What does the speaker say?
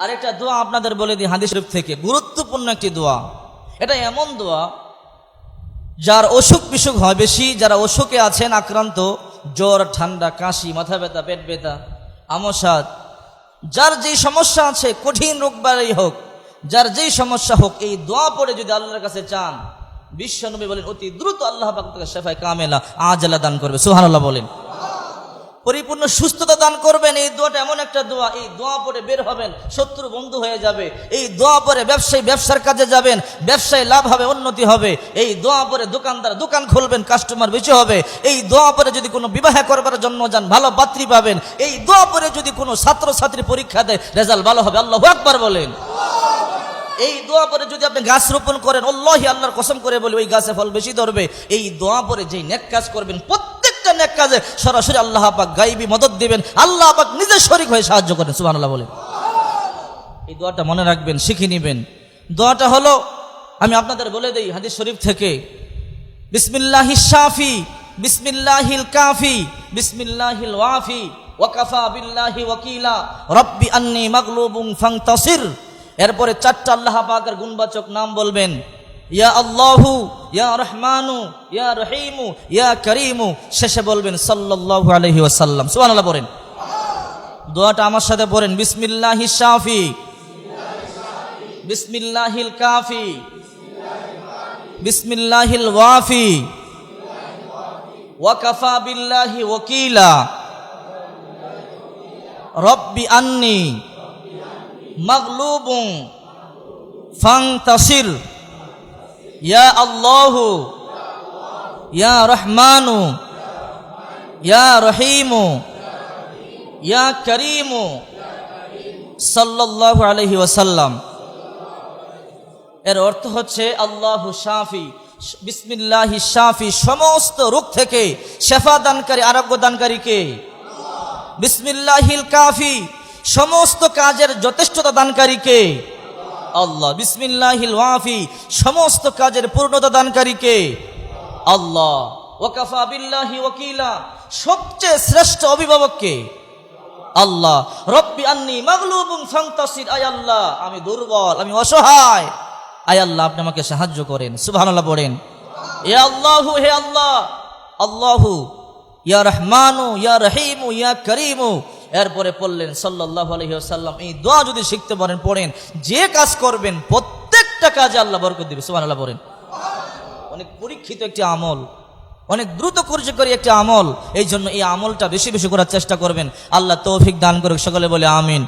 আরেকটা দোয়া আপনাদের বলে দিই হাদিস শরীফ থেকে, গুরুত্বপূর্ণ একটি দোয়া। এটা এমন দোয়া যার অসুখ বিসুখ হয় বেশি, যারা অসুখে আছেন আক্রান্ত, জ্বর, ঠান্ডা, কাশি, মাথা ব্যথা, পেট ব্যথা, আমসাদ, যার যেই সমস্যা আছে, কঠিন রোগ বালাই হোক, যার যেই সমস্যা হোক, এই দোয়া পড়ে যদি আল্লাহর কাছে চান, বিশ্বনবী বলেন অতি দ্রুত আল্লাহ পাক তাকে শেফায়ে কামেলা আজলা দান করবে। সুবহানাল্লাহ বলেন। পরিপূর্ণ সুস্থতা দান করবেন। এই দোয়াটা এমন একটা দোয়া, এই দোয়া পড়ে বের হবেন, শত্রু বন্ধু হয়ে যাবে। এই দোয়া পড়ে ব্যবসায়ী ব্যবসার কাজে যাবেন, ব্যবসায় লাভ হবে, উন্নতি হবে। এই দোয়া পড়ে দোকানদার দোকান খুলবেন, কাস্টমার বেশি হবে। এই দোয়া পড়ে যদি কোনো বিবাহ করবার জন্য যান, ভালো পাত্রী পাবেন। এই দোয়া পড়ে যদি কোনো ছাত্র ছাত্রী পরীক্ষা দেয়, রেজাল্ট ভালো হবে। আল্লাহু আকবার বলেন। এই দোয়া পরে যদি আপনি গাছ রোপণ করেন, আল্লাহি আল্লাহর কসম করে বলি ওই গাছে ফল বেশি ধরবে। এই দোয়া পরে যেই নেক কাজ করবেন, প্রত্যেকটা নেক কাজে সরাসরি আল্লাহ পাক গায়বী মদদ দিবেন, আল্লাহ পাক নিজে শরীক হয়ে সাহায্য করেন। সুবহানাল্লাহ বলেন। এই দোয়াটা মনে রাখবেন, শিখে নেবেন। দোয়াটা হলো, আমি আপনাদের বলে দেই হাদিস শরীফ থেকে, বিসমিল্লাহিশ শাফি, বিসমিল্লাহিল কাফি, বিসমিল্লাহিল ওয়াফি, ওয়া কাফা বিল্লাহি ওয়াকিলা, রব্বি আন্নী মাগলুবুন ফান্তাসির। এরপরে চারটা আল্লাহ পাকের গুণবাচক নাম বলবেন, ইয়া আল্লাহু, ইয়া রহমানু, ইয়া রহিমু, ইয়া করিমু। শেষে বলবেন সাল্লাল্লাহু আলাইহি ওয়াসাল্লাম। সুবহানাল্লাহ বলেন। দোয়াটা আমার সাথে পড়েন, বিসমিল্লাহিশ শাফি, বিসমিল্লাহিল কাফি, বিসমিল্লাহিল ওয়াফি, ওয়া কাফা বিল্লাহি ওয়াকিলা, রব্বি আন্নী মাগলুবুন ফান্তাসির, ইয়া আল্লাহু, ইয়া রহমানু, ইয়া রহিমু, ইয়া করিমু, সাল্লাল্লাহু আলাইহি ওয়াসাল্লাম। এর অর্থ হচ্ছে আল্লাহু শাফি, বিসমিল্লাহিশ শাফি, সমস্ত রোগ থেকে শেফা দানকারী, আরোগ্য দানকারী কে? বিসমিল্লাহিল কাফি, সমস্ত কাজের যথেষ্টতা দানকারী কে? আল্লাহ। বিসমিল্লাহিল ওয়াফি, সমস্ত কাজের পূর্ণতা দানকারী কে? আল্লাহ। ওয়া কাফা বিল্লাহি ওয়াকিলা, সবচেয়ে শ্রেষ্ঠ অভিভাবক কে? আল্লাহ। রব্বি আন্নী মাগলুবুন ফান্তাসির, আয় আল্লাহ আমি দুর্বল, আমি অসহায়, আয় আল্লাহ আপনি আমাকে সাহায্য করেন। সুবহানাল্লাহ পড়েন। হে আল্লাহু, হে আল্লাহ, আল্লাহু, ইয়া রহমানু, ইয়া রহিমু, ইয়া করিমু। এরপরে পড়লেন সাল্লাল্লাহু আলাইহি ওয়াসাল্লাম। এই দোয়া যদি শিখতে পারেন, পড়েন, যে কাজ করবেন প্রত্যেকটা কাজে আল্লাহ বরকত দিবে। সুবহানাল্লাহ পড়েন। অনেক পরীক্ষিত একটি আমল, অনেক দ্রুত কার্যকরী একটি আমল। এই জন্য এই আমলটা বেশি বেশি করার চেষ্টা করবেন। আল্লাহ তৌফিক দান করুক। সকলে বলে আমিন।